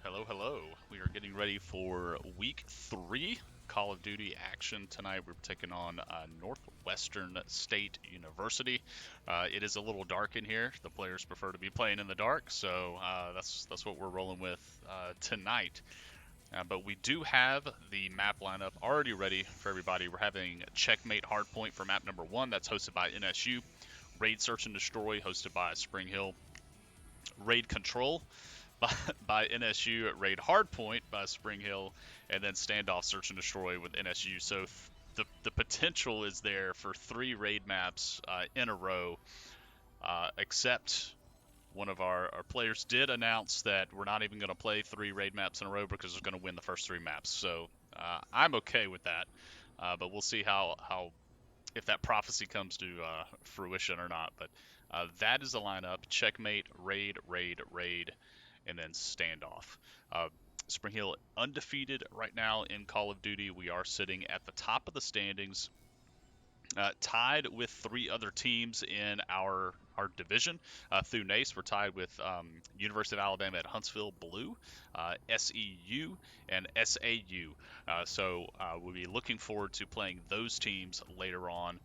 Hello, hello. We are getting ready for week 3 Call of Duty action tonight. We're taking on Northwestern State University. It is a little dark in here. The players prefer to be playing in the dark, so that's what we're rolling with tonight. But we do have the map lineup already ready for everybody. We're having Checkmate Hardpoint for map number 1. That's hosted by NSU. Raid Search and Destroy, hosted by Spring Hill. Raid Control by NSU, Raid Hardpoint by Spring Hill, and then Standoff Search and Destroy with NSU. So the potential is there for 3 raid maps in a row, except one of our players did announce that we're not even going to play 3 raid maps in a row because we're going to win the first 3 maps. So I'm okay with that, but we'll see how if that prophecy comes to fruition or not. But that is the lineup: Checkmate, Raid, Raid, Raid, and then Standoff. Spring Hill undefeated right now in Call of Duty. We are sitting at the top of the standings, tied with 3 other teams in our division. Through NACE, we're tied with University of Alabama at Huntsville Blue, SEU, and SAU. So we'll be looking forward to playing those teams later on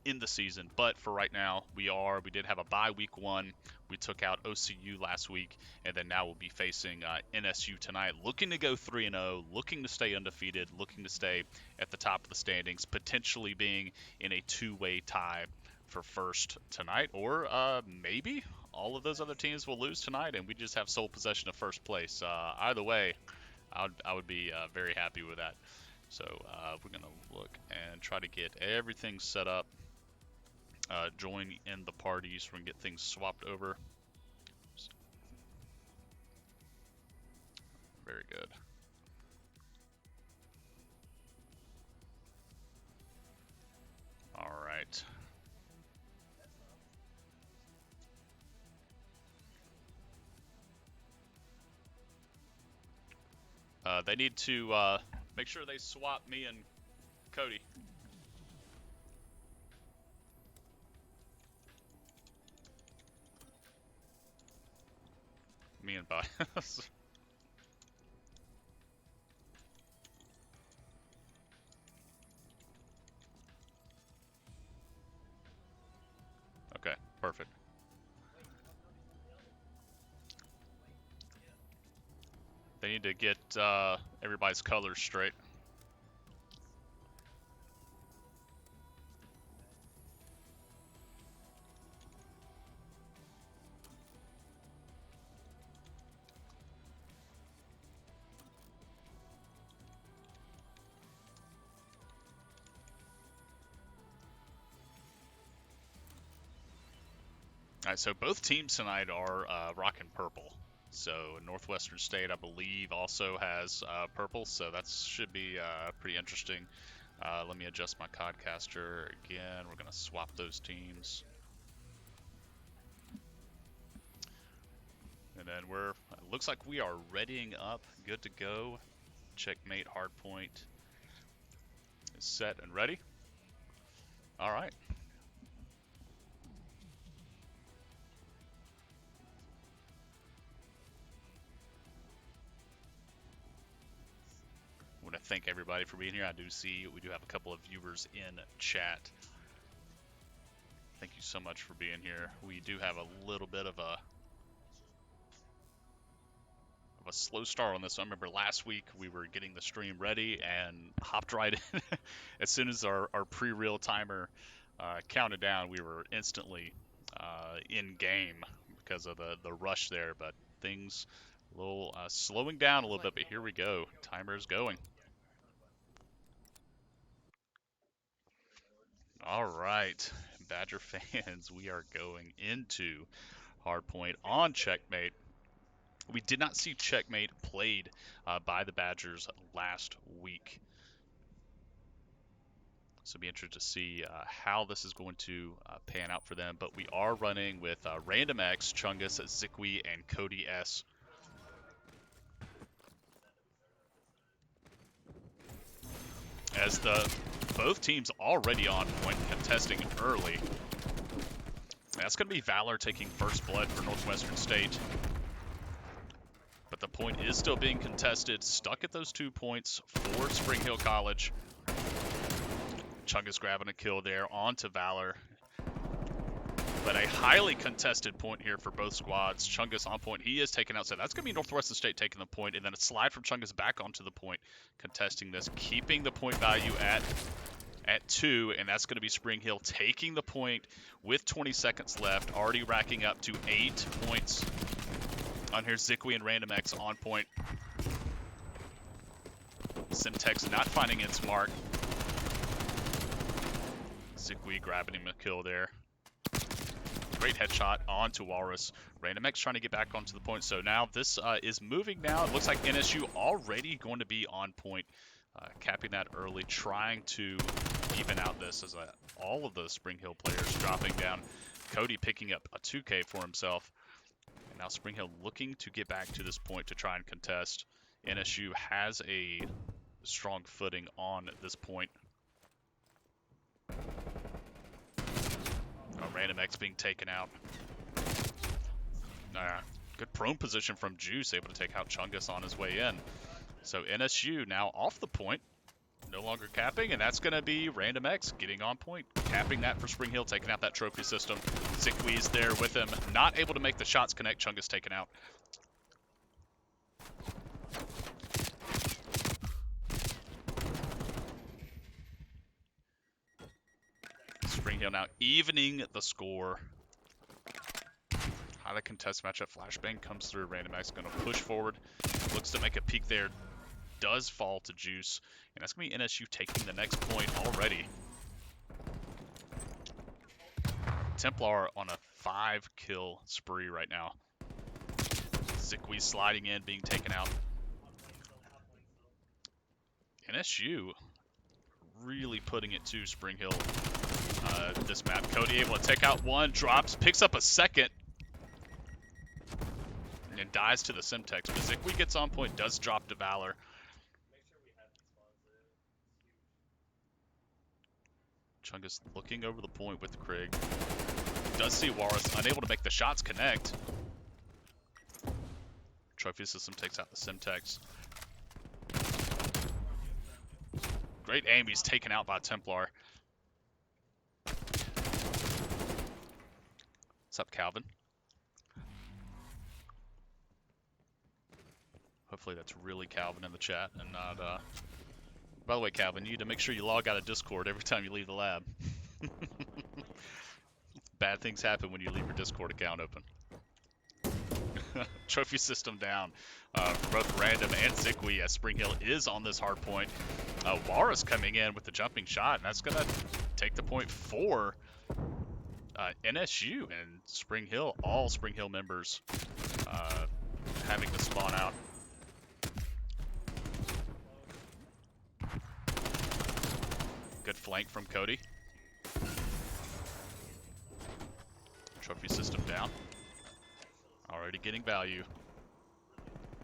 in the season. But for right now, we did have a bye week 1. We took out OCU last week, and then now we'll be facing NSU tonight, looking to go 3-0, looking to stay undefeated, looking to stay at the top of the standings, potentially being in a 2-way tie for first tonight, or maybe all of those other teams will lose tonight and we just have sole possession of first place. Either way, I would be very happy with that. So we're going to look and try to get everything set up. Join in the parties. We're going to get things swapped over. Very good. All right. They need to make sure they swap me and Cody. Me and Bias. Okay, perfect. They need to get everybody's colors straight. All right, so both teams tonight are rocking purple. So Northwestern State, I believe, also has purple, so that should be pretty interesting. Let me adjust my codcaster again. We're going to swap those teams. And then looks like we are readying up, good to go. Checkmate hardpoint is set and ready. All right. I want to thank everybody for being here. I do see we do have a couple of viewers in chat. Thank you so much for being here. We do have a little bit of a slow start on this. I remember last week we were getting the stream ready and hopped right in. As soon as our pre-real timer counted down, we were instantly in game because of the rush there. But things a little slowing down a little bit, but here we go. Timer's going. All right, Badger fans, we are going into hardpoint on Checkmate. We did not see Checkmate played by the Badgers last week. So it'll be interesting to see how this is going to pan out for them. But we are running with Random X, Chungus, Zikwi, and Cody S. As both teams already on point, contesting early. That's going to be Valor taking first blood for Northwestern State. But the point is still being contested. Stuck at those 2 points for Spring Hill College. Chungus grabbing a kill there onto Valor. But a highly contested point here for both squads. Chungus on point. He is taken out. So that's going to be Northwestern State taking the point. And then a slide from Chungus back onto the point, contesting this, keeping the point value at 2. And that's going to be Spring Hill taking the point with 20 seconds left. Already racking up to 8 points. On here, Zikwi and Random X on point. Simtex not finding its mark. Zikwi grabbing him a kill there. Great headshot onto Walrus. Random X trying to get back onto the point. So now this is moving now. It looks like NSU already going to be on point. Capping that early, trying to even out this as all of the Spring Hill players dropping down. Cody picking up a 2K for himself. And now Spring Hill looking to get back to this point to try and contest. NSU has a strong footing on this point. Random X being taken out. Good prone position from Juice, able to take out Chungus on his way in. So NSU now off the point, no longer capping, and that's going to be Random X getting on point, capping that for Spring Hill, taking out that trophy system. Zikwi's there with him, not able to make the shots connect. Chungus taken out. Spring Hill now evening the score. Highly contested matchup. Flashbang comes through. Random X going to push forward. Looks to make a peek there. Does fall to Juice. And that's going to be NSU taking the next point already. Templar on a 5-kill spree right now. Zikwi sliding in, being taken out. NSU really putting it to Spring Hill this map. Cody able to take out one, drops, picks up a second, and dies to the Simtex. But Zikwi gets on point, does drop to Valor. Chungus looking over the point with Krieg. Does see Walrus, unable to make the shots connect. Trophy system takes out the Simtex. Great aim, he's taken out by Templar. What's up, Calvin? Hopefully that's really Calvin in the chat and not, By the way, Calvin, you need to make sure you log out of Discord every time you leave the lab. Bad things happen when you leave your Discord account open. Trophy system down for both Random and Zikwi as Spring Hill is on this hard point. Walrus coming in with the jumping shot, and that's going to take the point for NSU and Spring Hill. All Spring Hill members having to spawn out. Good flank from Cody. Trophy system down. Already getting value.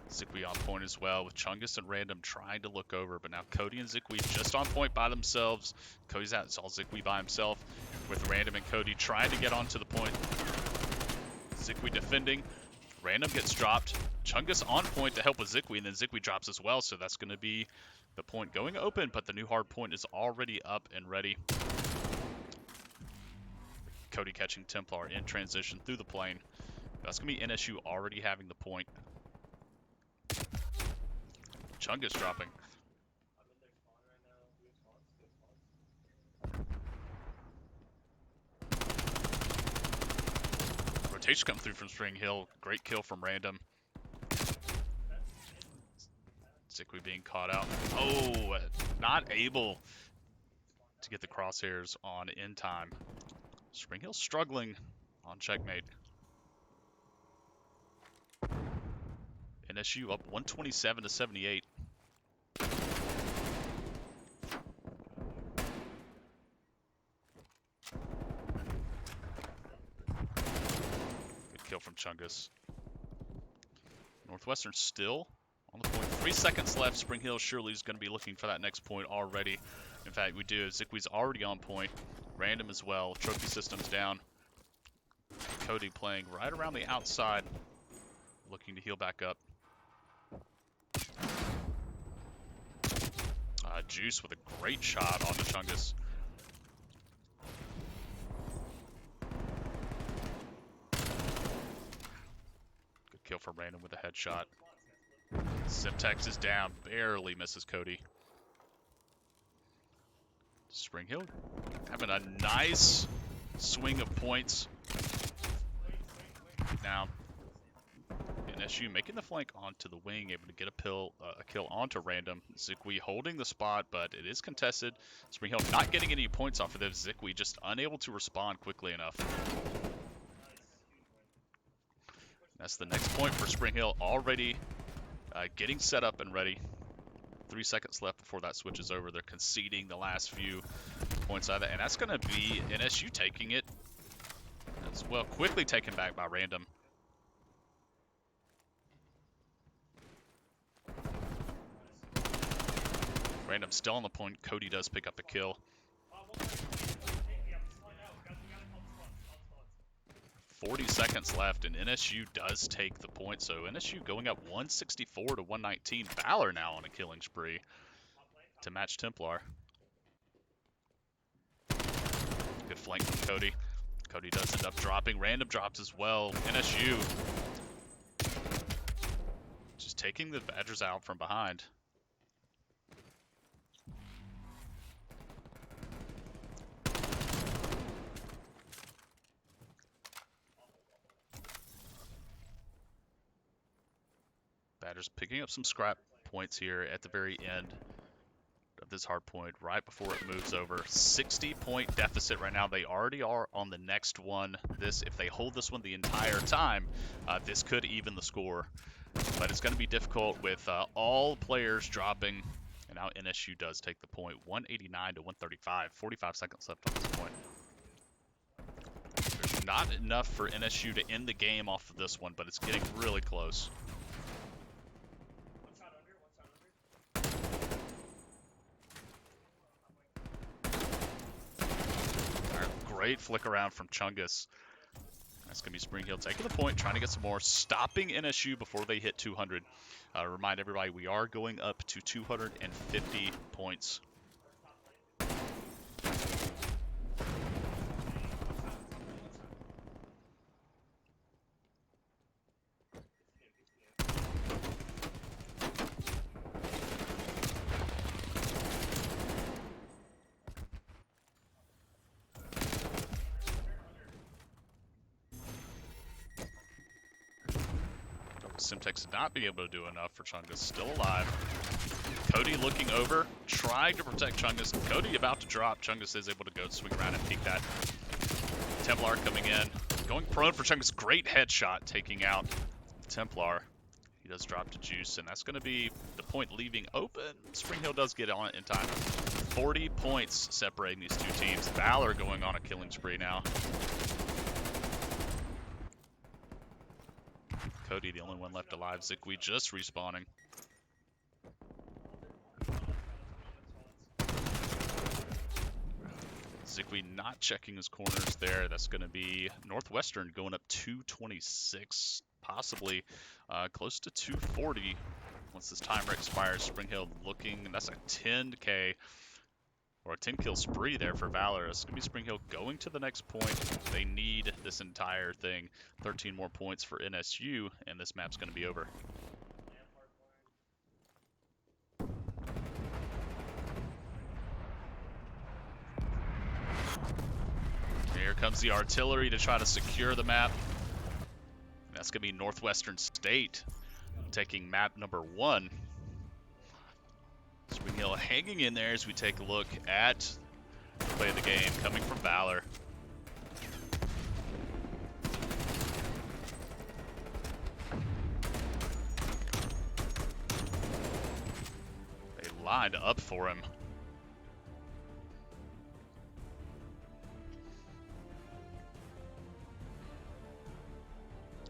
Zikwi on point as well, with Chungus and Random trying to look over, but now Cody and Zikwi just on point by themselves. Cody's out, it's all Zikwi by himself, with Random and Cody trying to get onto the point. Zikwi defending. Random gets dropped. Chungus on point to help with Zikwi, and then Zikwi drops as well, so that's going to be the point going open, but the new hard point is already up and ready. Cody catching Templar in transition through the plane. That's going to be NSU already having the point. Chungus dropping. Rotation coming through from Spring Hill. Great kill from Random. Zikwi being caught out. Oh, not able to get the crosshairs on in time. Spring Hill struggling on checkmate. NSU up 127 to 78. Good kill from Chungus. Northwestern still on the point. 3 seconds left. Spring Hill surely is going to be looking for that next point already. In fact, we do. Zikwi's already on point. Random as well. Trophy systems down. Cody playing right around the outside. Looking to heal back up. Juice with a great shot on the Chungus. Good kill from Random with a headshot. Simtex is down, barely misses Cody. Spring Hill having a nice swing of points. Now, NSU making the flank onto the wing, able to get a kill onto Random. Zikwi holding the spot, but it is contested. Spring Hill not getting any points off of this. Zikwi just unable to respond quickly enough. That's the next point for Spring Hill, already getting set up and ready. 3 seconds left before that switches over. They're conceding the last few points out of that, and that's going to be NSU taking it as well. Quickly taken back by Random. Random still on the point. Cody does pick up the kill. 40 seconds left, and NSU does take the point. So NSU going up 164 to 119. Valor now on a killing spree to match Templar. Good flank from Cody. Cody does end up dropping. Random drops as well. NSU just taking the Badgers out from behind. Badgers picking up some scrap points here at the very end of this hard point, right before it moves over. 60-point deficit right now. They already are on the next one. If they hold this one the entire time, this could even the score. But it's going to be difficult with all players dropping. And now NSU does take the point. 189 to 135. 45 seconds left on this point. There's not enough for NSU to end the game off of this one, but it's getting really close. great flick around from Chungus. That's going to be Spring Hill taking the point, trying to get some more, stopping NSU before they hit 200. Remind everybody, we are going up to 250 points. Simtex not be able to do enough for Chungus, still alive. Cody looking over, trying to protect Chungus. Cody about to drop. Chungus is able to go swing around and peek that. Templar coming in, going prone for Chungus. Great headshot, taking out Templar. He does drop to Juice, and that's going to be the point leaving open. Spring Hill does get on it in time. 40 points separating these two teams. Valor going on a killing spree now. Cody, the only one left alive. Zikwi just respawning. Zikwi not checking his corners there. That's going to be Northwestern going up 226, possibly close to 240 once this timer expires. Spring Hill looking, and that's a 10K or a 10 kill spree there for Valor. It's going to be Spring Hill going to the next point. They need this entire thing. 13 more points for NSU, and this map's going to be over. Here comes the artillery to try to secure the map. That's going to be Northwestern State taking map number 1. Spring Hill hanging in there as we take a look at the play of the game coming from Valor. They lined up for him.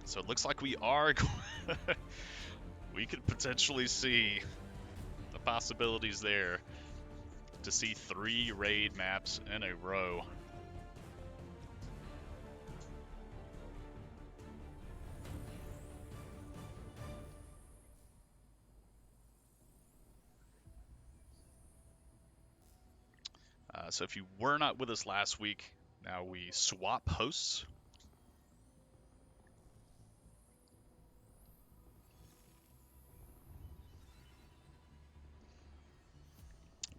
So it looks like we are we could potentially see the possibilities there to see 3 raid maps in a row. So if you were not with us last week, now we swap hosts.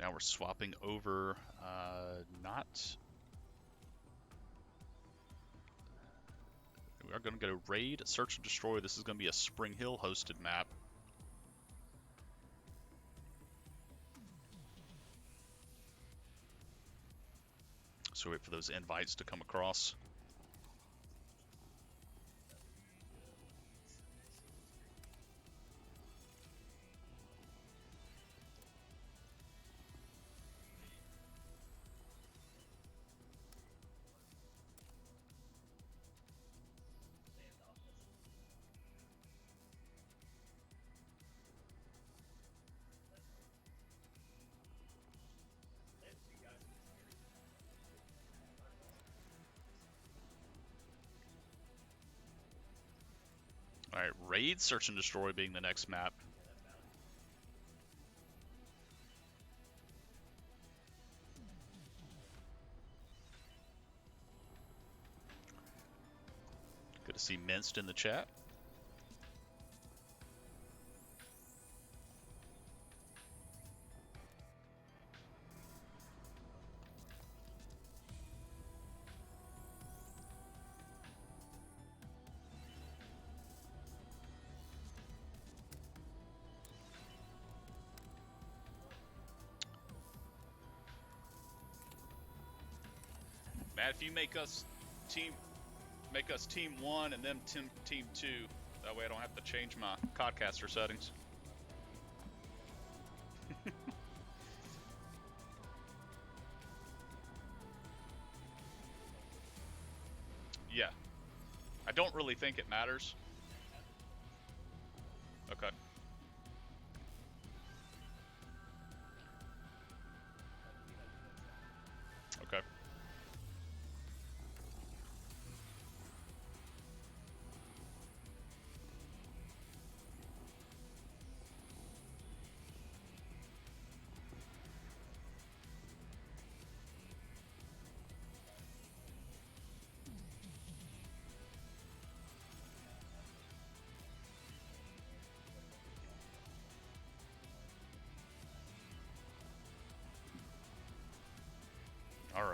Now we're swapping over, we are going to go raid, search and destroy. This is going to be a Spring Hill hosted map. So wait for those invites to come across. Alright, raid, search and destroy being the next map. Good to see Minced in the chat. Matt, if you make us team 1 and them team 2, that way I don't have to change my codcaster settings. Yeah. I don't really think it matters. Okay. Okay.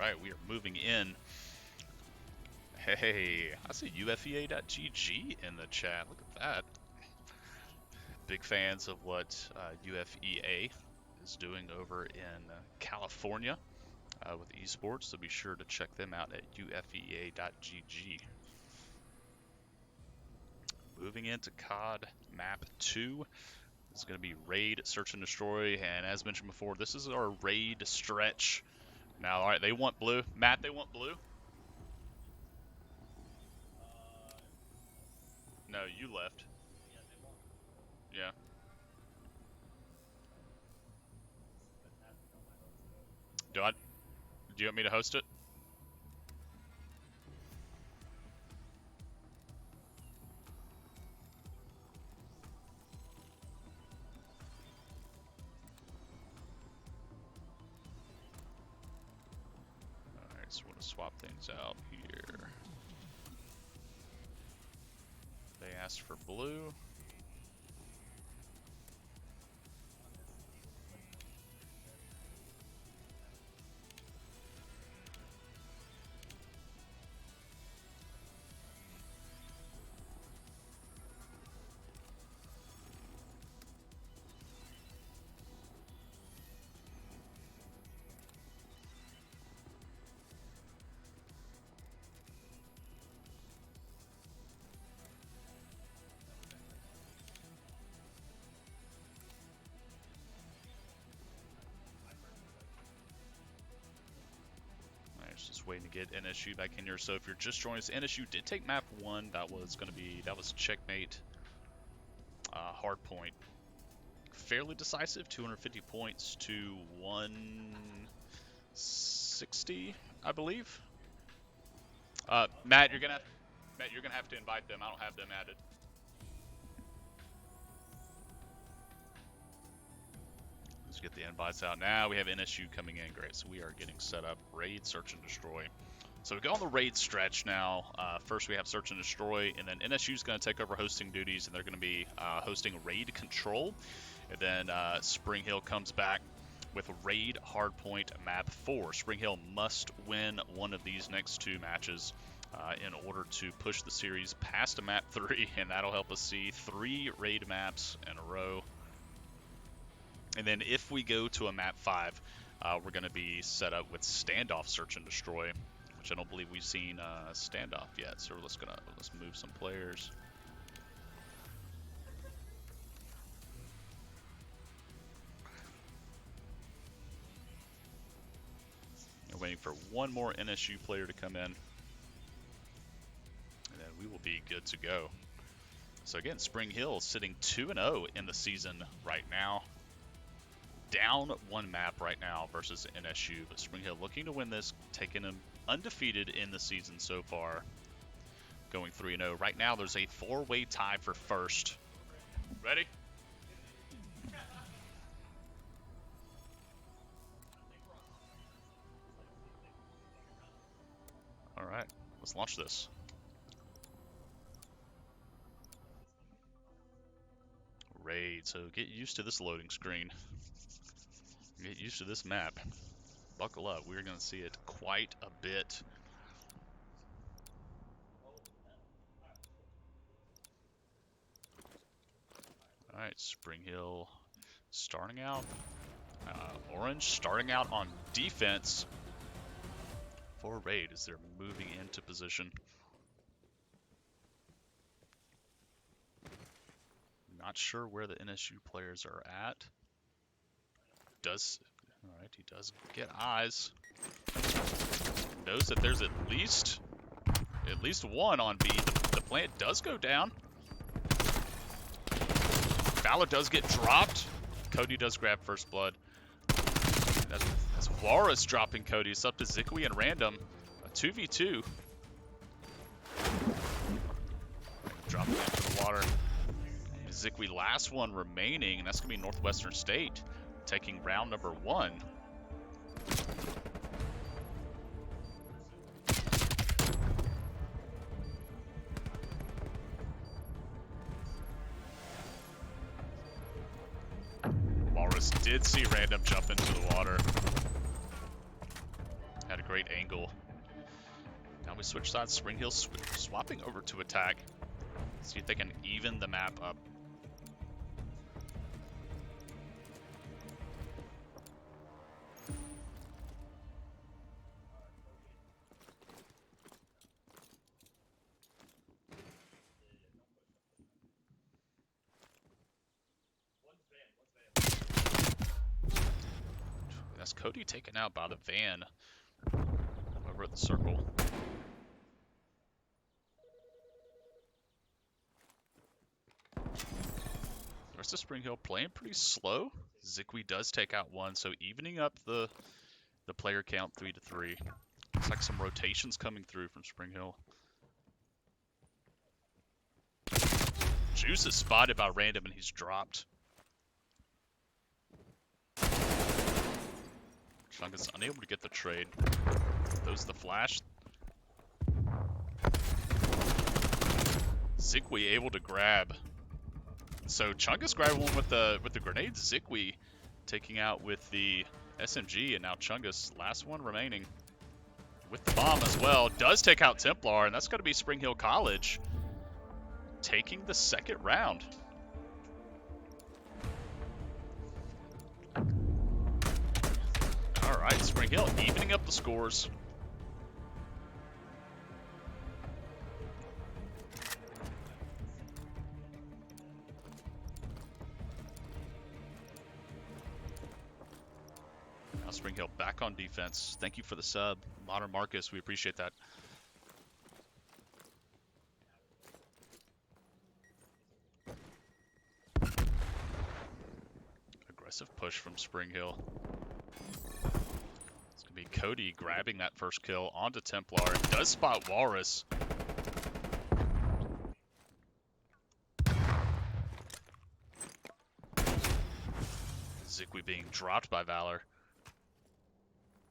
right, we are moving in. Hey, I see ufea.gg in the chat. Look at that. Big fans of what UFEA is doing over in California with esports, so be sure to check them out at ufea.gg. Moving into COD Map 2. This is going to be Raid, Search and Destroy, and as mentioned before, this is our Raid stretch. Now, all right, they want blue. Matt, they want blue? No, you left. Yeah. Do you want me to host it? Alright, so we're going to swap things out here. They asked for blue. Just waiting to get NSU back in here. So if you're just joining us, NSU did take map 1. That was checkmate. Hard point. Fairly decisive, 250 points to 160, I believe. Matt, you're gonna have to invite them. I don't have them added. Let's get the invites out now. We have NSU coming in. Great. So we are getting set up. Raid, Search and Destroy. So we go on the raid stretch now. First we have Search and Destroy, and then NSU is going to take over hosting duties, and they're going to be hosting Raid Control. And then Spring Hill comes back with Raid Hardpoint Map 4. Spring Hill must win one of these next 2 matches in order to push the series past a Map 3, and that'll help us see 3 raid maps in a row. And then if we go to a Map 5, we're going to be set up with Standoff Search and Destroy, which I don't believe we've seen Standoff yet. So let's move some players. We're waiting for one more NSU player to come in, and then we will be good to go. So again, Spring Hill sitting 2-0 in the season right now. Down 1 map right now versus NSU, but Spring Hill looking to win this, taking them undefeated in the season so far, going 3-0. Right now there's a 4-way tie for first. Ready? All right, let's launch this. Raid, so get used to this loading screen. Get used to this map. Buckle up, we're going to see it quite a bit. All right, Spring Hill starting out. Orange starting out on defense for Raid as they're moving into position. Not sure where the NSU players are at. All right, he does get eyes. Knows that there's at least one on B. The plant does go down. Valor does get dropped. Cody does grab first blood. That's Varus dropping Cody. It's up to Zikwi and Random. A 2v2. Dropping into the water. Zikwi last one remaining, and that's going to be Northwestern State taking round number 1. Walrus did see Random jump into the water. Had a great great angle. Now we switch sides. Spring Hill swapping over to attack. See if they can even the map up. That's Cody taken out by the van over at the circle. The rest of Spring Hill playing pretty slow. Zikwi does take out one, so evening up the player count 3-3. Looks like some rotations coming through from Spring Hill. Juice is spotted by Random and he's dropped. Chungus unable to get the trade. Throws the flash. Zikwi able to grab. So Chungus grabbed one with the grenade. Zikwi taking out with the SMG, and now Chungus, last one remaining with the bomb as well, does take out Templar, and that's going to be Spring Hill College taking the second round. All right, Spring Hill evening up the scores. Now Spring Hill back on defense. Thank you for the sub, Modern Marcus. We appreciate that. Aggressive push from Spring Hill. It's going to be Cody grabbing that first kill onto Templar. It does spot Walrus. Zikwi being dropped by Valor.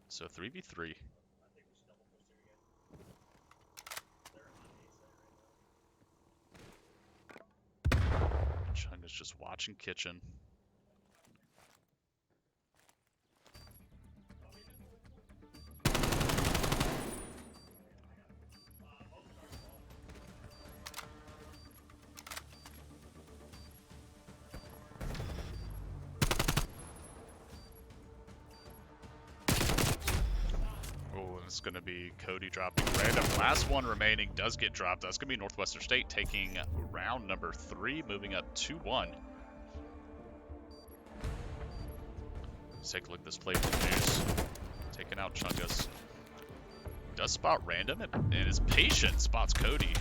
So 3v3. Chung is just watching Kitchen. It's going to be Cody dropping Random. Last one remaining does get dropped. That's going to be Northwestern State taking round number 3, moving up 2-1. Let's take a look at this play from Juice. Taking out Chungus. Does spot Random and is patient. Spots Cody.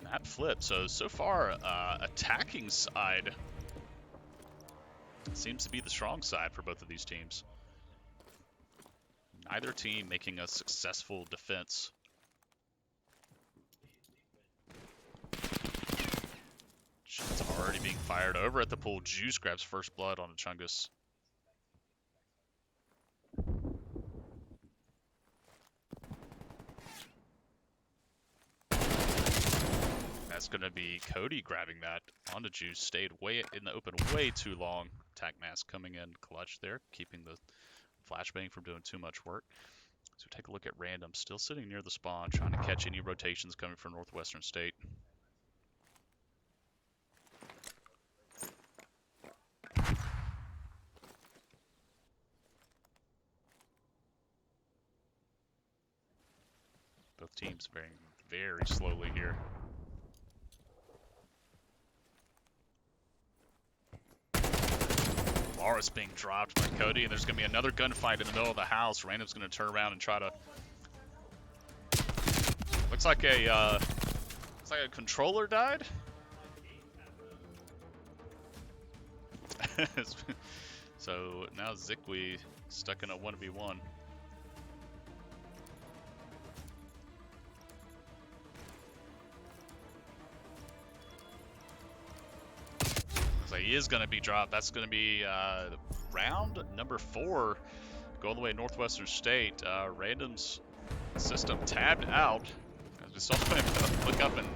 Map flip. So far, attacking side seems to be the strong side for both of these teams. Neither team making a successful defense. Shots already being fired over at the pool. Juice grabs first blood on a Chungus. That's going to be Cody grabbing that onto Juice. Stayed way in the open way too long. Attack mask coming in clutch there, keeping the flashbang from doing too much work. So take a look at Random, still sitting near the spawn, trying to catch any rotations coming from Northwestern State. Both teams very, very slowly here. Walrus being dropped by Cody, and there's going to be another gunfight in the middle of the house. Random's going to turn around and try to... Looks like a controller died. So now Zikwi stuck in a 1v1. He is going to be dropped. That's going to be round number 4, going the way Northwestern State. Random's system tabbed out. As we saw him look up and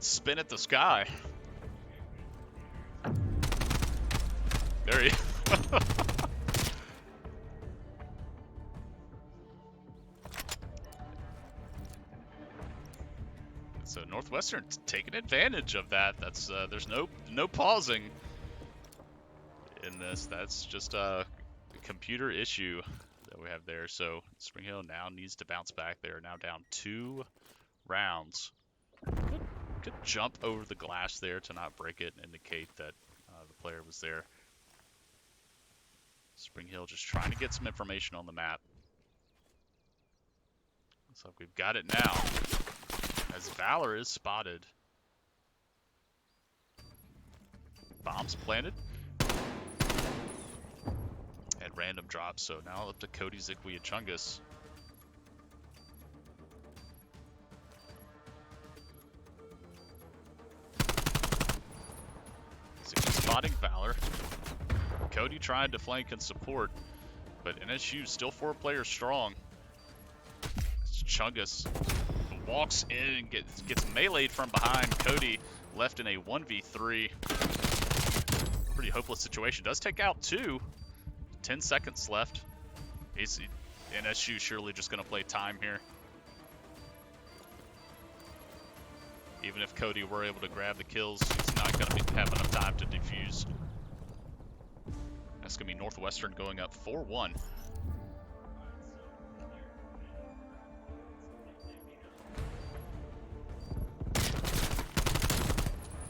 spin at the sky. There he So Northwestern taking advantage of that. That's there's no pausing in this. That's just a computer issue that we have there. So Spring Hill now needs to bounce back. They are now down 2 rounds. Good jump over the glass there to not break it and indicate that the player was there. Spring Hill just trying to get some information on the map. Looks like we've got it now. As Valor is spotted. Bombs planted. And random drops. So now up to Cody, Zikwi, and Chungus. Zikwi spotting Valor. Cody tried to flank and support, but NSU still 4 players strong. It's Chungus walks in and gets meleeed from behind. Cody left in a 1v3. Pretty hopeless situation. Does take out 2. 10 seconds left. NSU surely just going to play time here. Even if Cody were able to grab the kills, he's not going to have enough time to defuse. That's going to be Northwestern going up 4-1.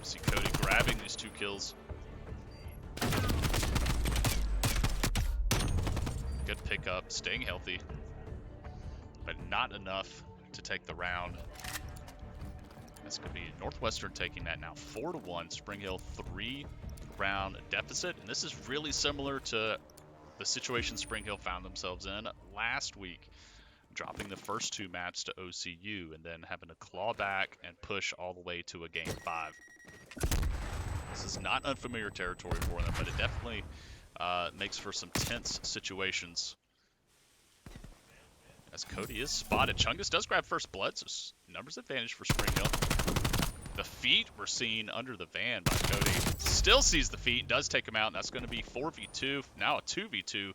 See Cody grabbing these 2 kills. Good pickup, staying healthy, but not enough to take the round. That's going to be Northwestern taking that now 4-1. Spring Hill 3-round deficit, and this is really similar to the situation Spring Hill found themselves in last week, dropping the first 2 maps to OCU and then having to claw back and push all the way to a game 5. This is not unfamiliar territory for them, but it definitely makes for some tense situations. As Cody is spotted, Chungus does grab first blood, so numbers advantage for Spring Hill. The feet were seen under the van by Cody. Still sees the feet, does take him out, and that's going to be 4v2, now a 2v2,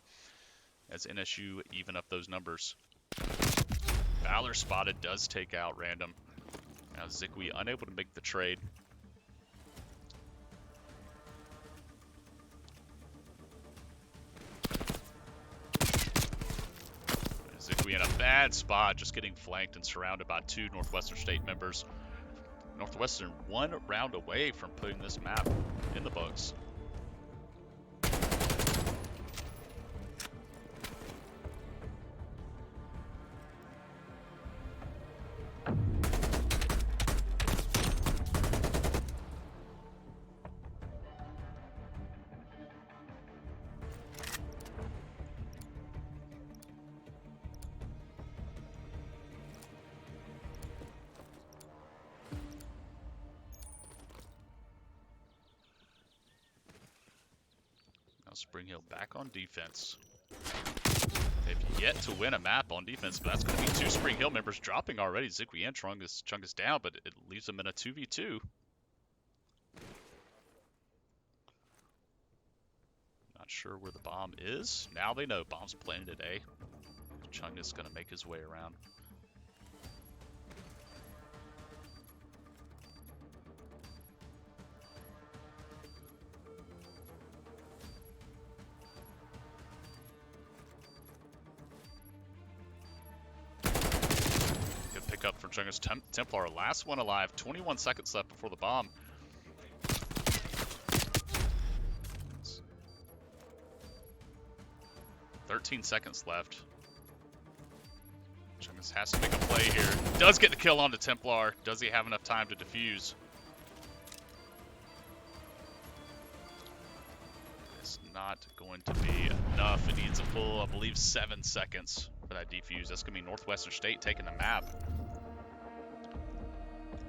as NSU even up those numbers. Valor spotted, does take out random. Now Zikwi unable to make the trade. Zikwi in a bad spot, just getting flanked and surrounded by 2 Northwestern State members. Northwestern 1 round away from putting this map in the books. Spring Hill back on defense. They've yet to win a map on defense, but that's going to be 2 Spring Hill members dropping already. Zikwi and Chungus down, but it leaves them in a 2v2. Not sure where the bomb is. Now they know bomb's planted at A. Chungus going to make his way around. Up from Chungus Templar, last one alive, 21 seconds left before the bomb. 13 seconds left. Chungus has to make a play here. Does get the kill on the Templar. Does he have enough time to defuse? It's not going to be enough. It needs a full, I believe, 7 seconds for that defuse. That's going to be Northwestern State taking the map.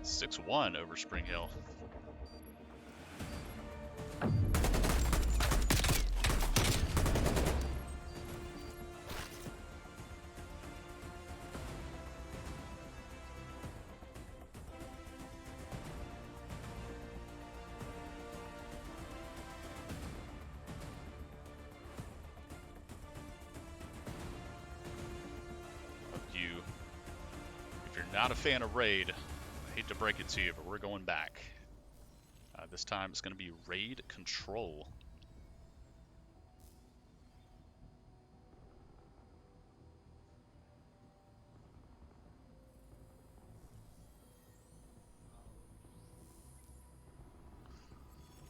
6-1 over Spring Hill. not a fan of Raid. I hate to break it to you, but we're going back. This time it's going to be Raid Control.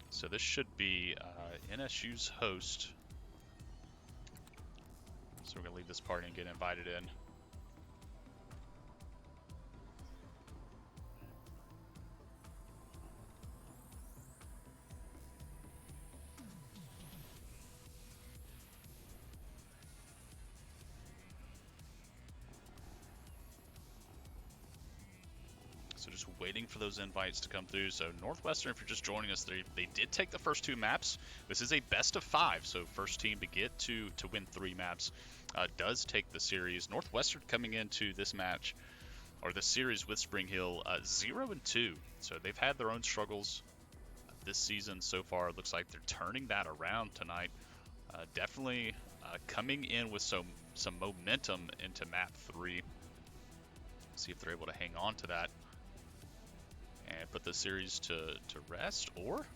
So this should be NSU's host. So we're going to leave this party and get invited in. So just waiting for those invites to come through. So Northwestern, if you're just joining us, they did take the first 2 maps. This is a best of 5, so first team to get to win 3 maps does take the series. Northwestern coming into this match, or this series with Spring Hill, 0-2. So they've had their own struggles this season so far. It looks like they're turning that around tonight. Definitely coming in with some momentum into map 3. See if they're able to hang on to that and put the series to rest, or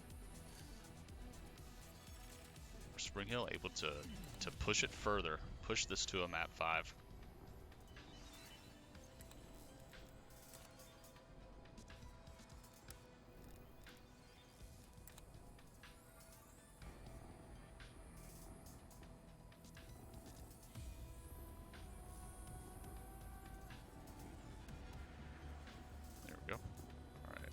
Spring Hill able to push it further, push this to a map 5. There we go. All right.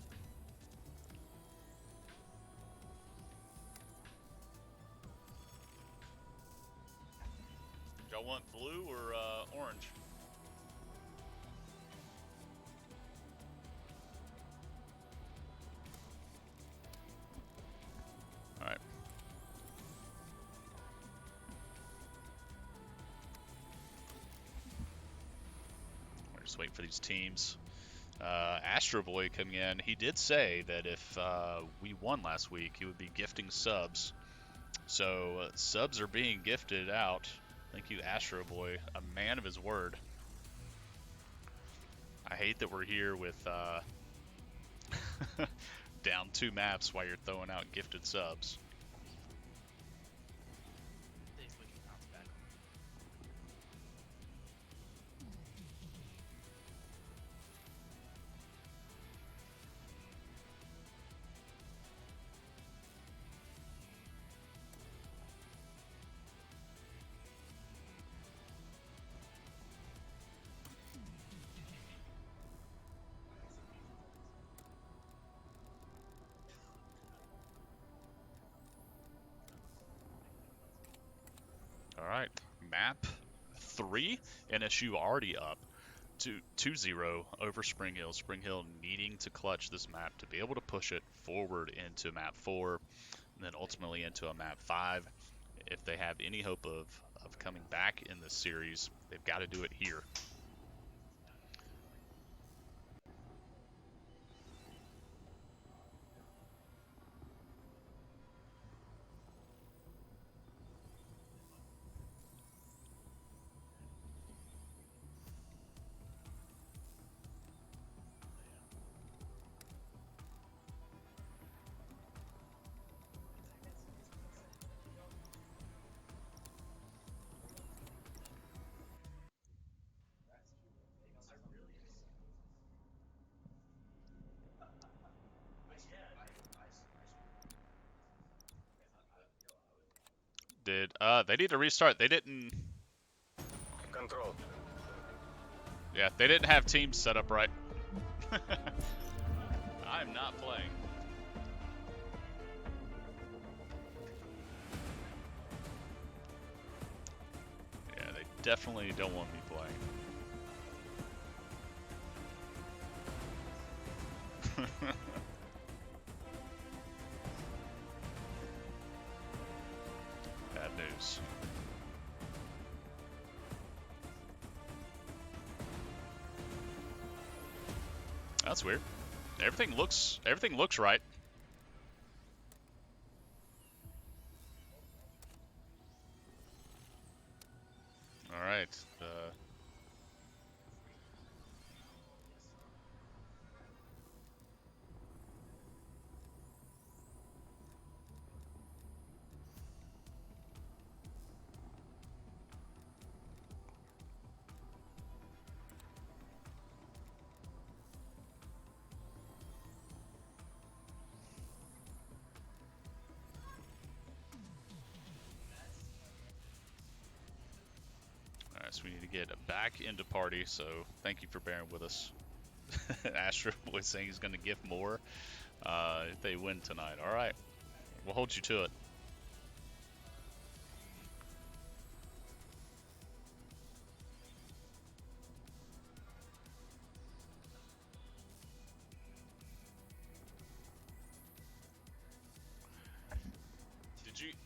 Y'all want blue or orange? All right. We're just waiting for these teams. Astro Boy coming in, he did say that if we won last week, he would be gifting subs. So subs are being gifted out. Thank you, Astro Boy, a man of his word. I hate that we're here with down 2 maps while you're throwing out gifted subs. All right, map 3, NSU already up to 2-0 over Spring Hill. Spring Hill needing to clutch this map to be able to push it forward into map 4, and then ultimately into a map 5. If they have any hope of coming back in this series, they've got to do it here. They need to restart. They didn't. Control. Yeah, they didn't have teams set up right. I'm not playing. Yeah, they definitely don't want me playing. Bad news. That's weird. Everything looks right. All right. Alright, so we need to get back into party, so thank you for bearing with us. Astro was saying he's going to give more if they win tonight. Alright, we'll hold you to it.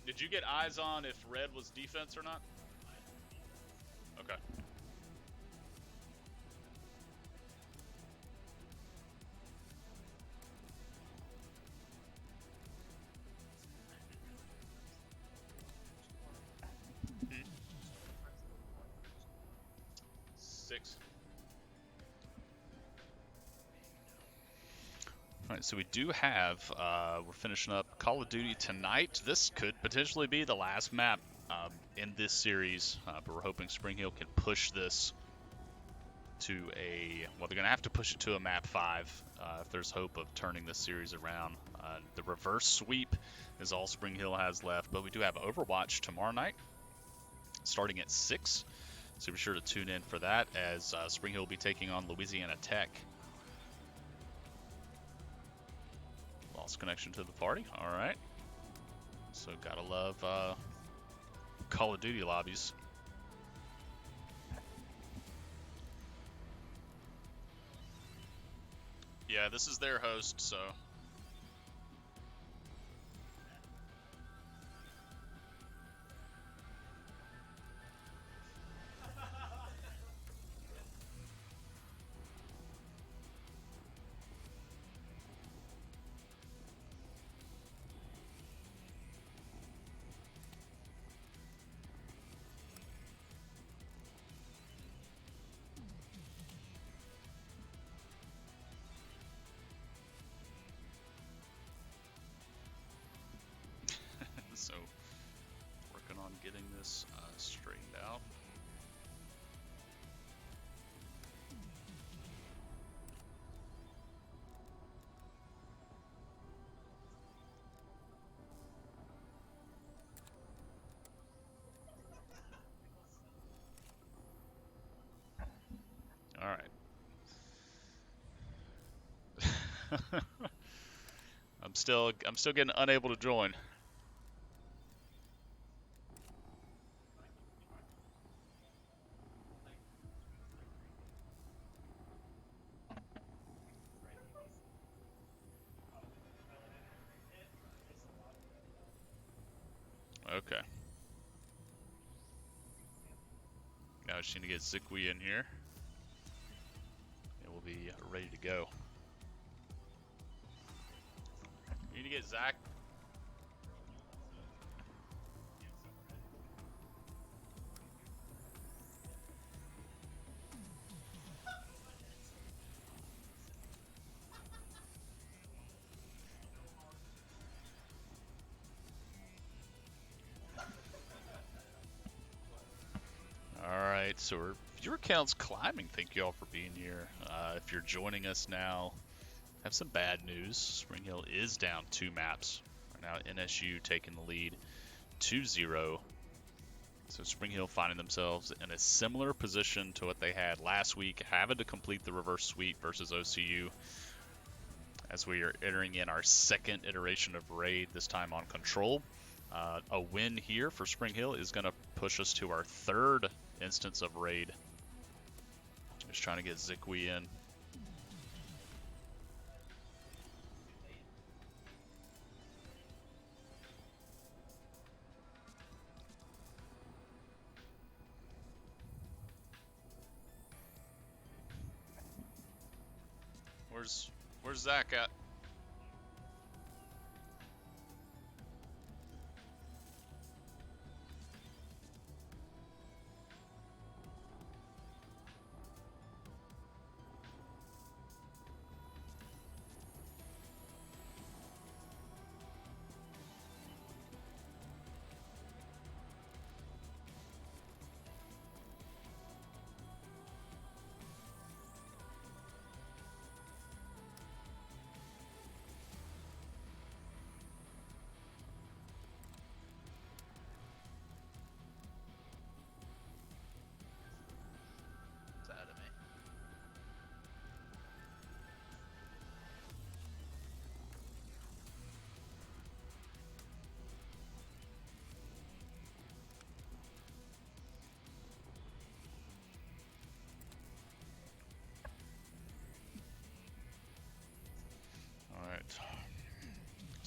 Did you get eyes on if red was defense or not? Okay. Hmm. 6. Alright, so we do have, we're finishing up Call of Duty tonight. This could potentially be the last map in this series, but we're hoping Spring Hill can push this to well, they're going to have to push it to a map 5 if there's hope of turning this series around. The reverse sweep is all Spring Hill has left, but we do have Overwatch tomorrow night starting at 6, so be sure to tune in for that as Spring Hill will be taking on Louisiana Tech. Lost connection to the party. All right. So gotta love Call of Duty lobbies. Yeah, this is their host, so. So, working on getting this straightened out. All right. I'm still getting unable to join. Okay. Now I just need to get Zikwi in here, and we'll be ready to go. We need to get Zach. Alright, so our viewer count's climbing. Thank you all for being here. If you're joining us now, I have some bad news. Spring Hill is down 2 maps. Right now NSU taking the lead 2-0. So Spring Hill finding themselves in a similar position to what they had last week, having to complete the reverse sweep versus OCU as we are entering in our second iteration of Raid, this time on Control. A win here for Spring Hill is going to push us to our third instance of Raid. Just trying to get Zikwi in. Where's Zach at?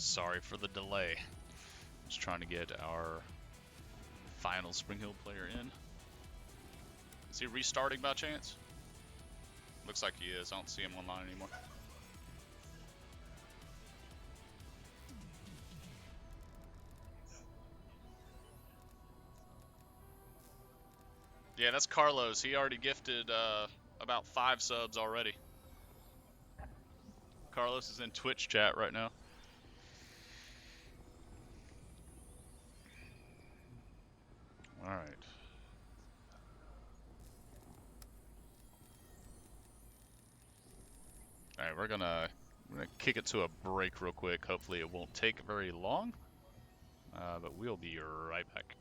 Sorry for the delay. Just trying to get our final Spring Hill player in. Is he restarting by chance? Looks like he is. I don't see him online anymore. Yeah, that's Carlos. He already gifted about 5 subs already. Carlos is in Twitch chat right now. All right. All right, we're gonna kick it to a break real quick. Hopefully, it won't take very long, but we'll be right back.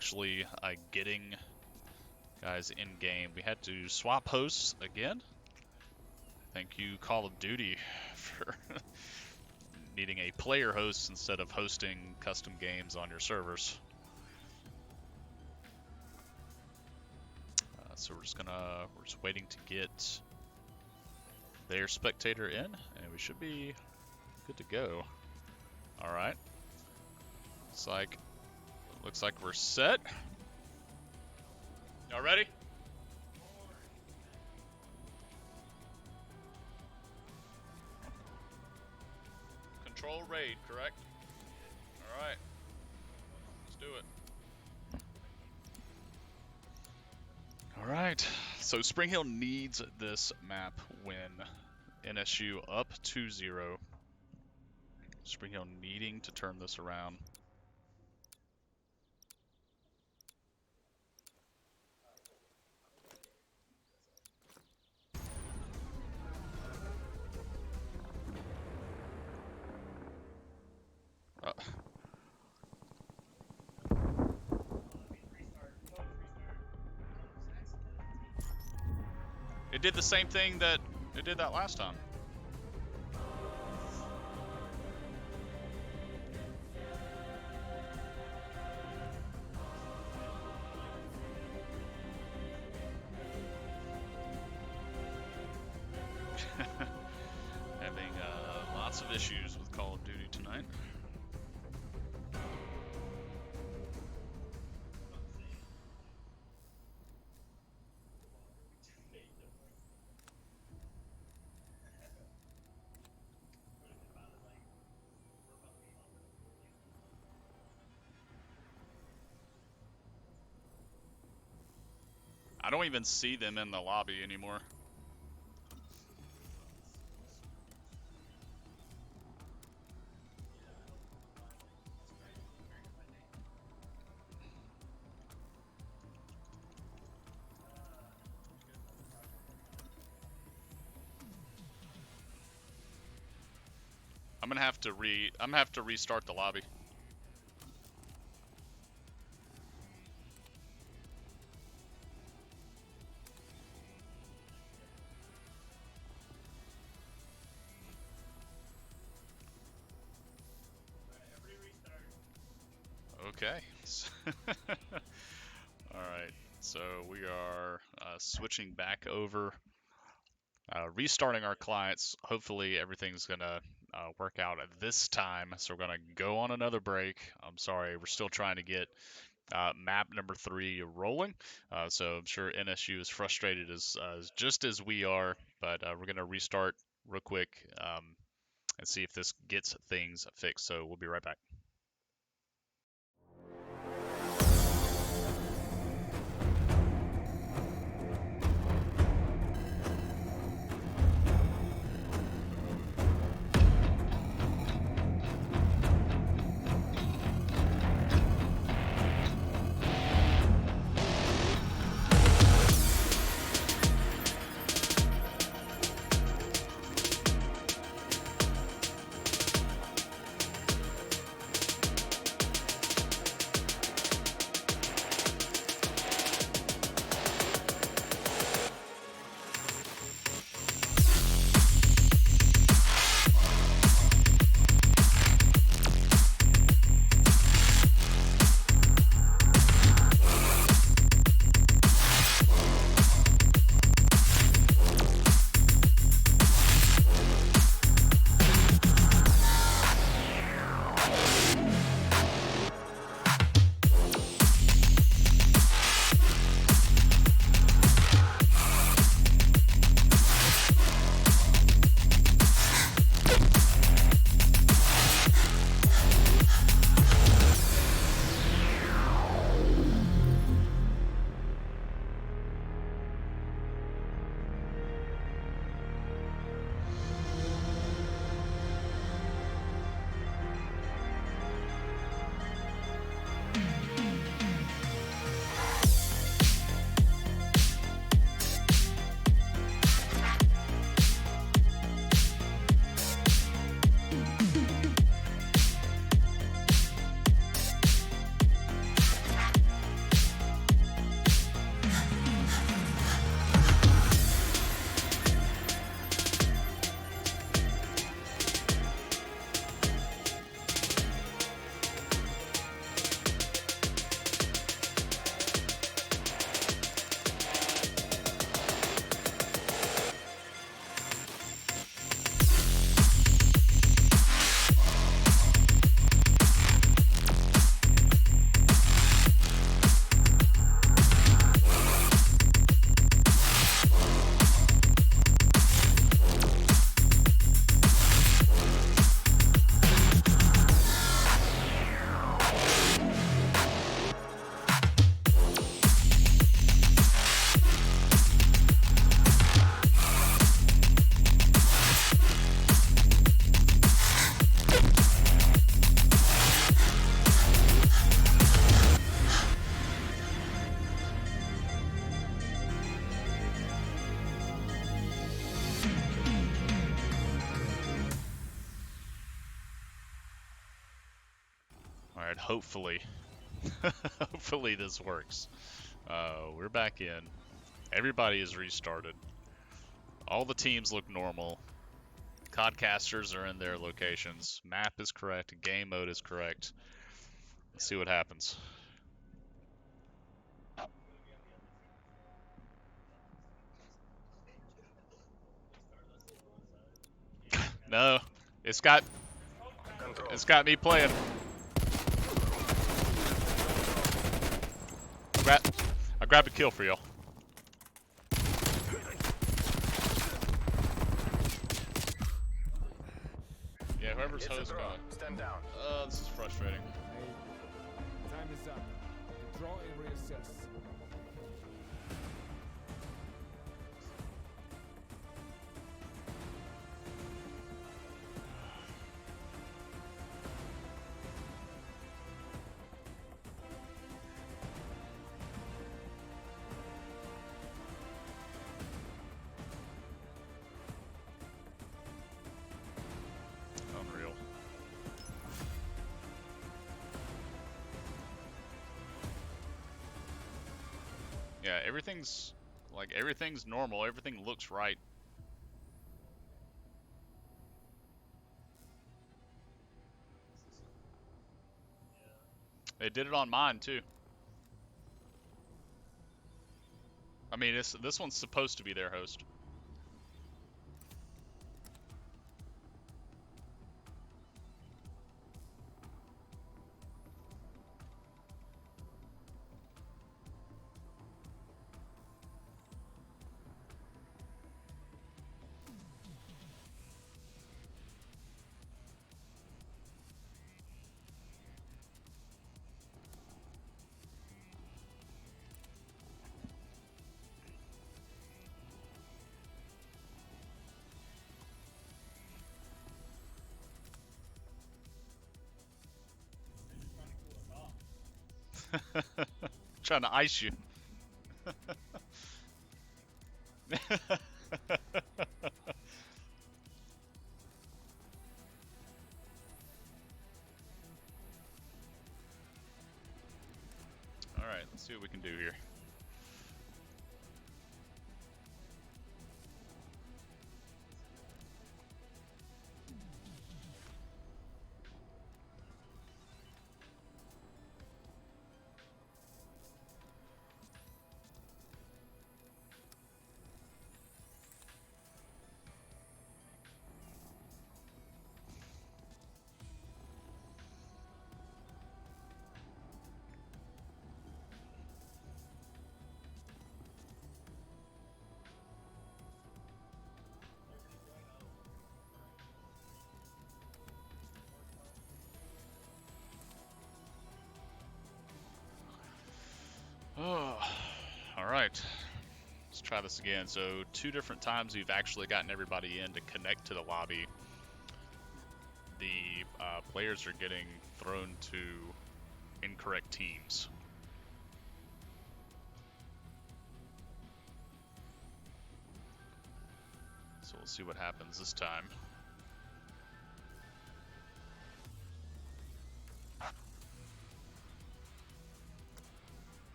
actually getting guys in game. We had to swap hosts again. Thank you, Call of Duty, for needing a player host instead of hosting custom games on your servers. So we're just waiting to get their spectator in, and we should be good to go. All right. Looks like we're set. Y'all ready? Control raid, correct? All right. Let's do it. All right. So Spring Hill needs this map win. NSU up 2-0. Spring Hill needing to turn this around. It did the same thing that it did that last time. Having lots of issues with Call of Duty tonight. I don't even see them in the lobby anymore. I'm gonna have to restart the lobby. Okay. All right. So we are switching back over, restarting our clients. Hopefully everything's gonna work out at this time. So we're gonna go on another break. I'm sorry, we're still trying to get map number 3 rolling. So I'm sure NSU is frustrated as just as we are, but we're gonna restart real quick and see if this gets things fixed. So we'll be right back. hopefully, hopefully this works. We're back in. Everybody is restarted. All the teams look normal. Codcasters are in their locations. Map is correct. Game mode is correct. Let's see what happens. No, it's got Control. it's got me playing. I grabbed a kill for y'all. Yeah, whoever's It's a hosting. draw. Stand down. This is frustrating. Hey, time is up. Draw and reassess. Unreal. Yeah, everything's normal. Everything looks right. They did it on mine too. I mean, this one's supposed to be their host. Trying to ice you. All right, let's see what we can do here. Oh, all right. Let's try this again. So 2 different times we've actually gotten everybody in to connect to the lobby. The players are getting thrown to incorrect teams. So we'll see what happens this time.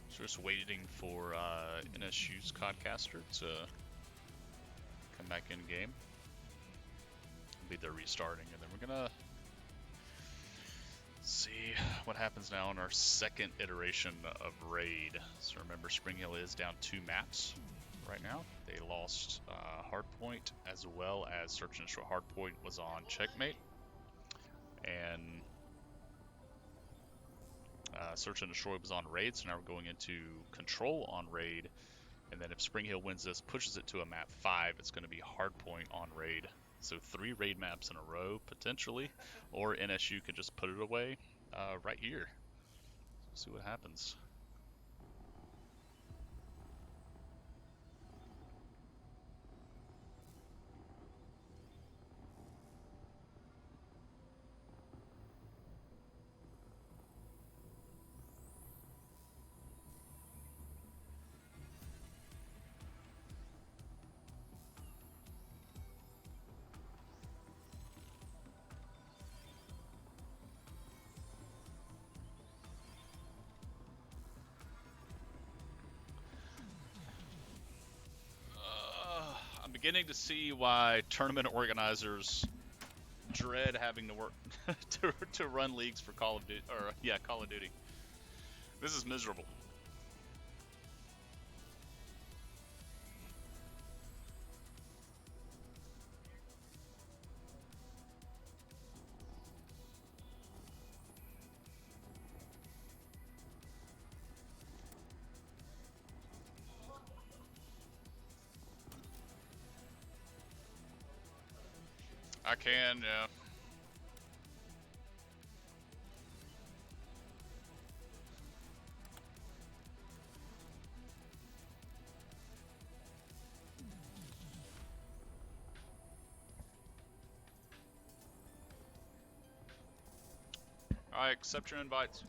So just waiting for NSU's Codcaster to come back in game. Be there restarting, and then we're gonna see what happens now in our second iteration of Raid. So remember, Spring Hill is down 2 maps right now. They lost Hardpoint as well as Search and Destroy. Hardpoint was on Checkmate, and Search and Destroy was on Raid. So now we're going into Control on Raid, and then if Spring Hill wins this, pushes it to a map 5, it's going to be Hardpoint on Raid. So 3 raid maps in a row, potentially, or NSU could just put it away right here. See what happens. beginning to see why tournament organizers dread having to work to run leagues for Call of Duty, or yeah, Call of Duty. This is miserable. I can, yeah. I accept your invites.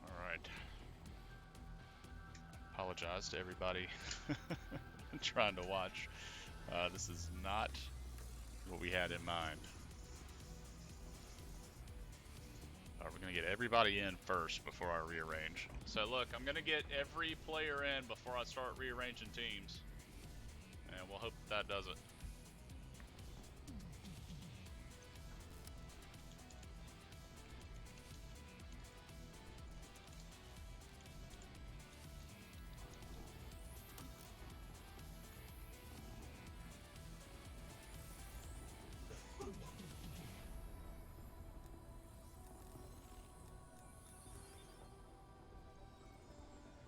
All right. Apologize to everybody trying to watch. This is not what we had in mind. We're going to get everybody in first before I rearrange. So look, I'm going to get every player in before I start rearranging teams. And we'll hope that does it.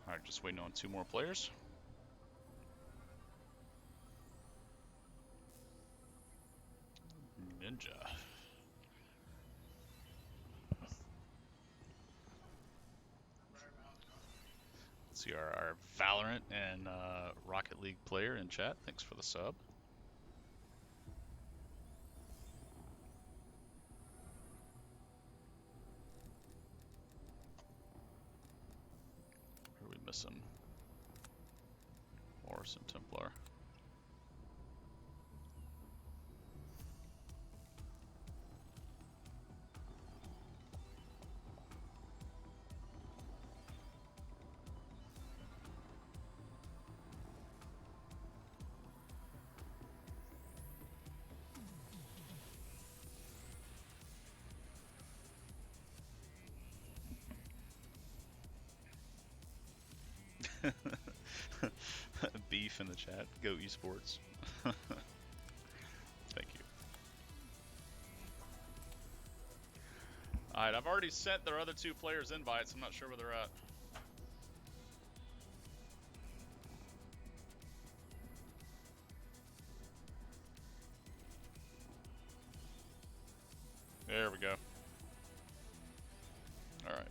Alright, just waiting on 2 more players. Ninja. Let's see our Valorant and Rocket League player in chat. Thanks for the sub. Who are we missing? Morrison Templar. Beef in the chat. Go esports. Thank you. Alright, I've already sent their other 2 players invites. I'm not sure where they're at. There we go. Alright.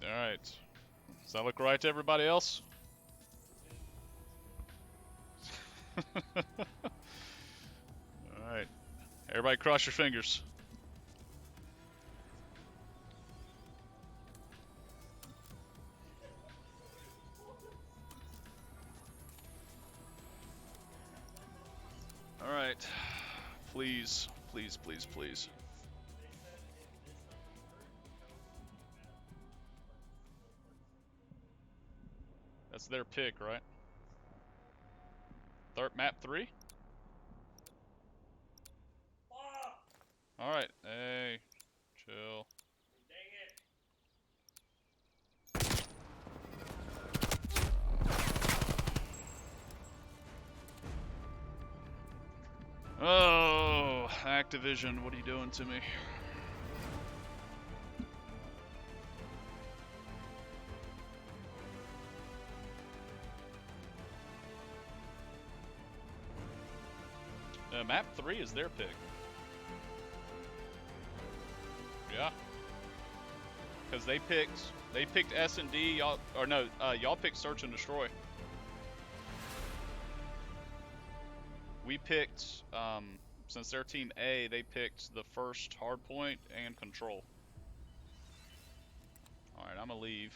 Alright. Does that look right to everybody else? Alright. Everybody cross your fingers. Alright. Please, please, please, please. That's their pick, right? Map 3? Alright, hey, chill. Activision, what are you doing to me? Map 3 is their pick. Yeah. Because they picked S&D, y'all, or no, y'all picked Search and Destroy. We picked, since they're Team A, they picked the first hardpoint and control. Alright, I'm gonna leave.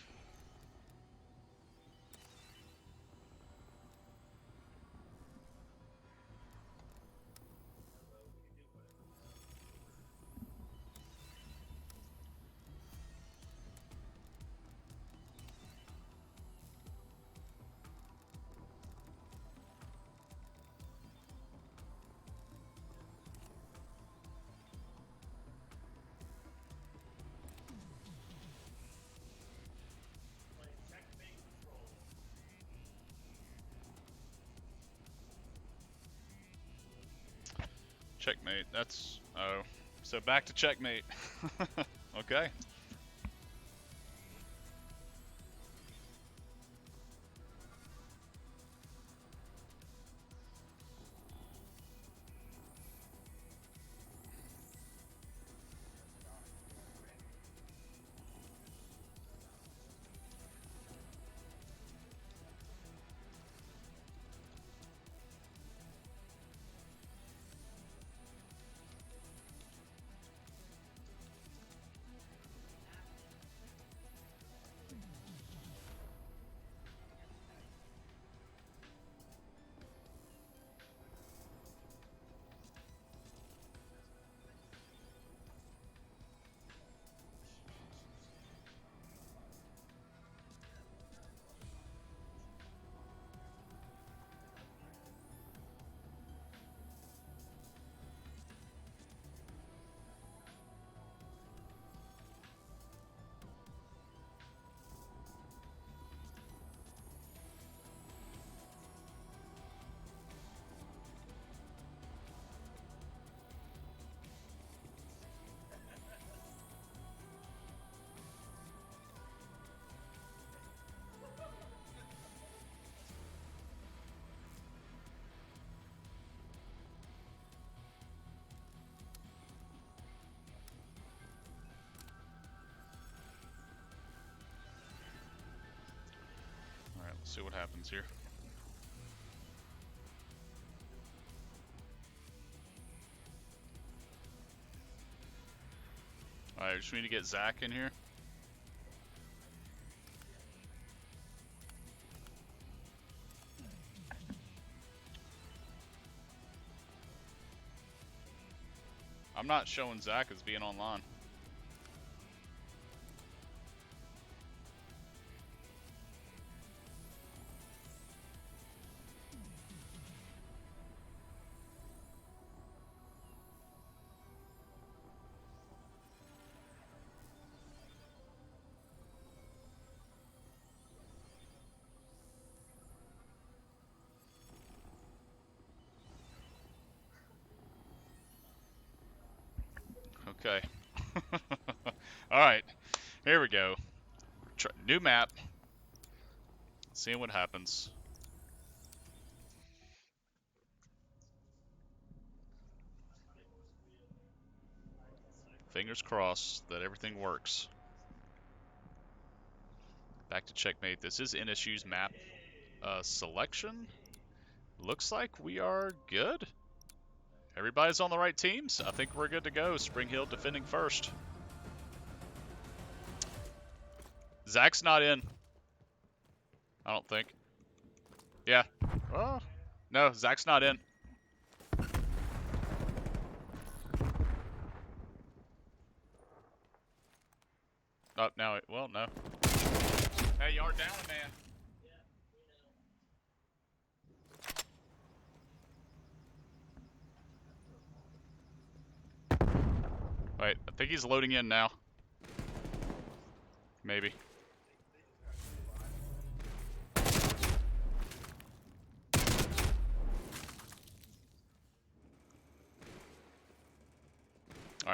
Checkmate, that's, oh. So back to checkmate. Okay. Alright, let's see what happens here. Alright, just need to get Zach in here. I'm not showing Zach as being online. Okay. Alright, here we go. New map. Seeing what happens. Fingers crossed that everything works. Back to checkmate. This is NSU's map selection. Looks like we are good. Everybody's on the right teams. I think we're good to go. Spring Hill defending first. Zach's not in. I don't think. Yeah. Oh. No, Zach's not in. Oh, now, well, no. Hey, you are down, man. Wait, I think he's loading in now. Maybe.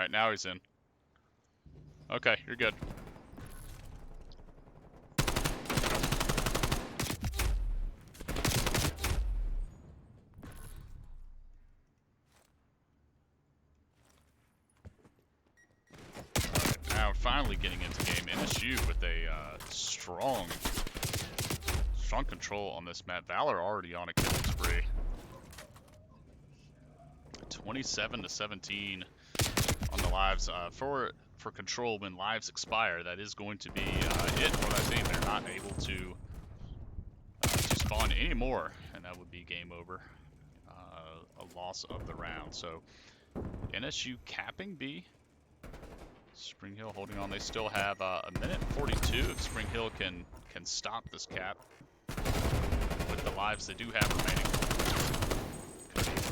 Alright, now he's in. Okay, you're good. Alright, now finally getting into game. NSU with a strong control on this map. Valor already on a killing spree. 27-17 on the lives. For control, when lives expire, that is going to be it for that team. They're not able to spawn anymore, and that would be game over. A loss of the round. So NSU capping B. Spring Hill holding on. They still have a minute and 42 if Spring Hill can stop this cap with the lives they do have remaining.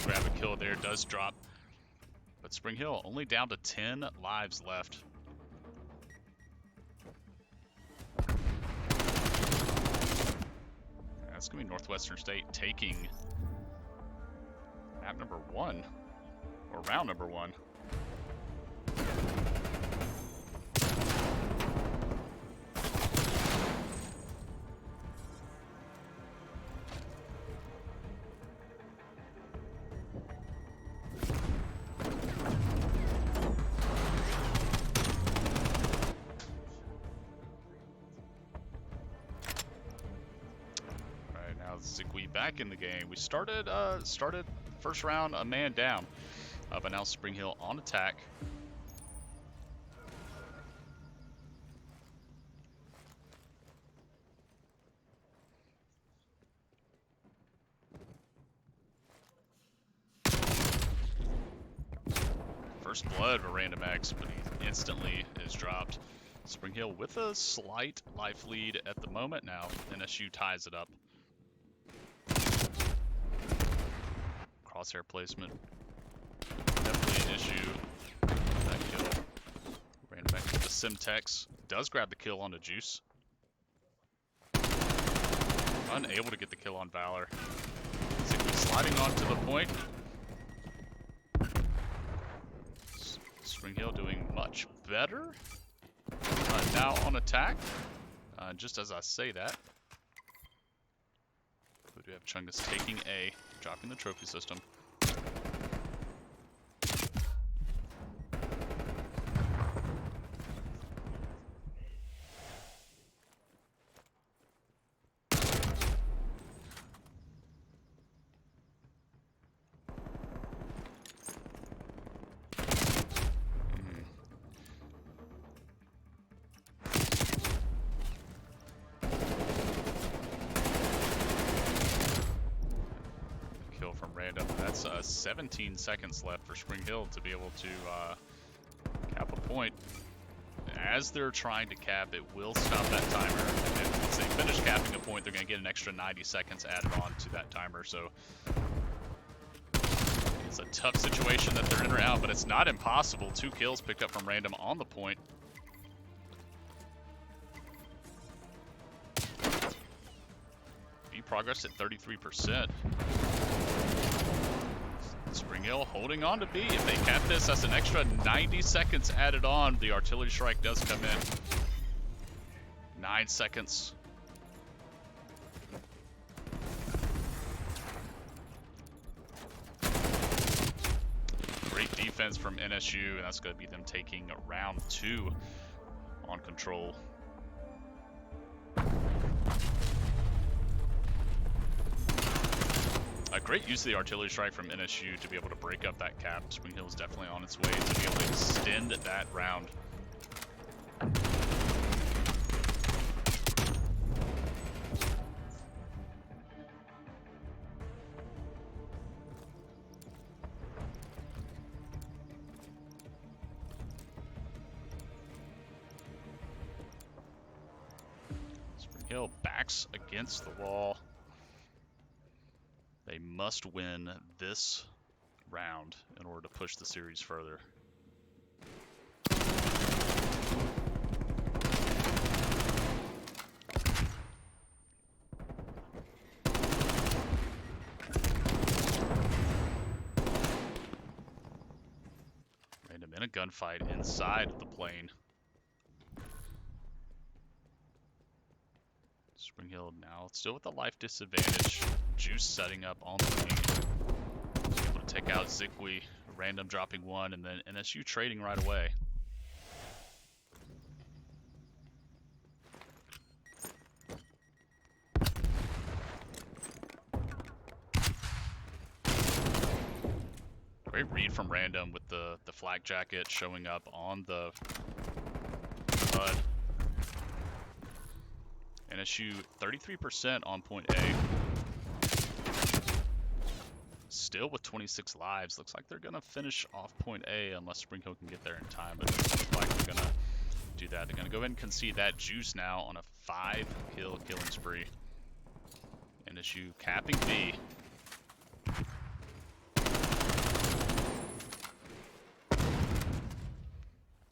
Grab a kill there, does drop. But Spring Hill only down to 10 lives left. That's going to be Northwestern State taking map number 1, or round number 1. Zigwe back in the game. We started first round a man down, but now Spring Hill on attack. First blood for Random X, but he instantly is dropped. Spring Hill with a slight life lead at the moment now. NSU ties it up. Crosshair placement. Definitely an issue. That kill. Ran back to the Simtex. Does grab the kill on the Juice. Unable to get the kill on Valor. Zigwe sliding onto the point. Spring Hill doing much better. Now on attack. Just as I say that, we do have Chungus taking A, dropping the trophy system. That's 17 seconds left for Spring Hill to be able to cap a point. As they're trying to cap, it will stop that timer. And then once they finish capping a point, they're going to get an extra 90 seconds added on to that timer. So it's a tough situation that they're in right now, but it's not impossible. 2 kills picked up from Random on the point. B progress at 33%. Spring Hill holding on to B. If they cap this, that's an extra 90 seconds added on. The artillery strike does come in. 9 seconds. Great defense from NSU, and that's going to be them taking round 2 on control. A great use of the artillery strike from NSU to be able to break up that cap. Spring Hill is definitely on its way to be able to extend that round. Spring Hill backs against the wall. They must win this round in order to push the series further. Random in a gunfight inside of the plane. Spring Hill now still with the life disadvantage. Juice setting up on the wing. Able to take out Zikwi, random dropping one, and then NSU trading right away. Great read from Random with the flak jacket showing up on the HUD. NSU 33% on point A. Still with 26 lives. Looks like they're going to finish off point A unless Spring Hill can get there in time. But it doesn't look like they're going to do that. They're going to go ahead and concede that. Juice now on a 5-kill killing spree. NSU capping B.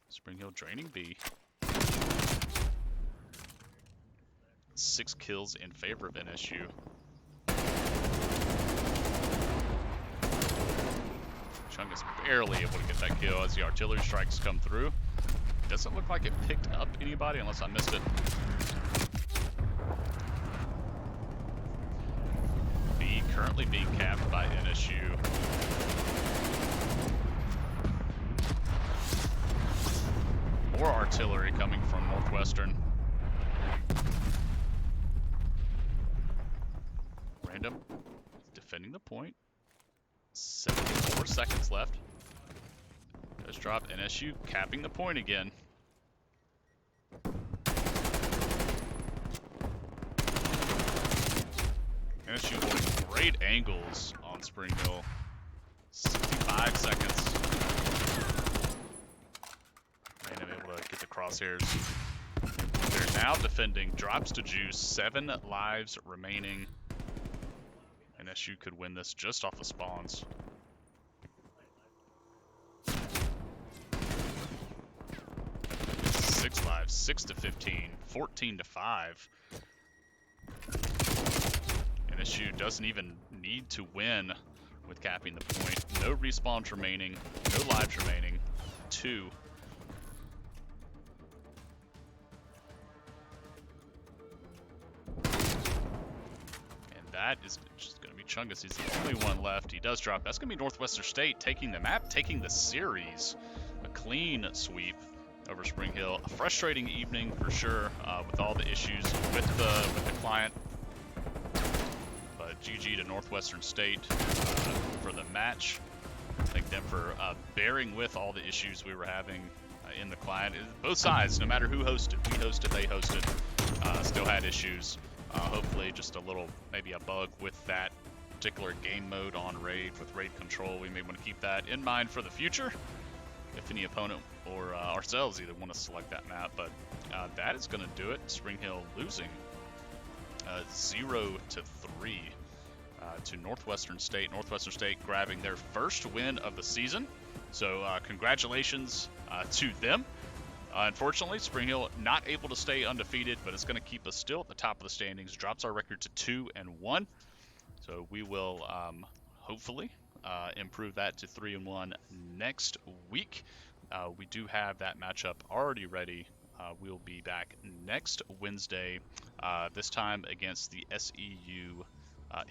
Spring Hill draining B. 6 kills in favor of NSU. Chung is barely able to get that kill as the artillery strikes come through. Doesn't look like it picked up anybody unless I missed it. B currently being capped by NSU. More artillery coming from Northwestern. Random defending the point. 74 seconds left. Does drop. NSU capping the point again. NSU holding great angles on Spring Hill. 65 seconds. Random able to get the crosshairs. They're now defending. Drops to Juice. 7 lives remaining. NSU could win this just off the spawns. Six lives, 6-15, 14-5. NSU doesn't even need to win with capping the point. No respawns remaining, no lives remaining. 2. That is just going to be Chungus. He's the only one left. He does drop. That's going to be Northwestern State taking the map, taking the series. A clean sweep over Spring Hill. A frustrating evening for sure with all the issues with the client. But GG to Northwestern State for the match. Thank them for bearing with all the issues we were having in the client. Both sides, no matter who hosted. We hosted, they hosted. Still had issues. Hopefully just a little, maybe a bug with that particular game mode on Raid with Raid Control. We may want to keep that in mind for the future if any opponent or ourselves either want to select that map. But that is going to do it. Spring Hill losing 0-3 to Northwestern State. Northwestern State grabbing their first win of the season. So congratulations to them. Unfortunately, Spring Hill not able to stay undefeated, but it's going to keep us still at the top of the standings. Drops our record to 2-1. So we will hopefully improve that to 3-1 next week. We do have that matchup already ready. We'll be back next Wednesday, this time against the SEU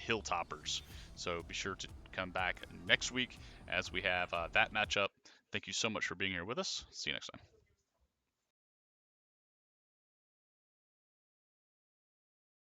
Hilltoppers. So be sure to come back next week as we have that matchup. Thank you so much for being here with us. See you next time.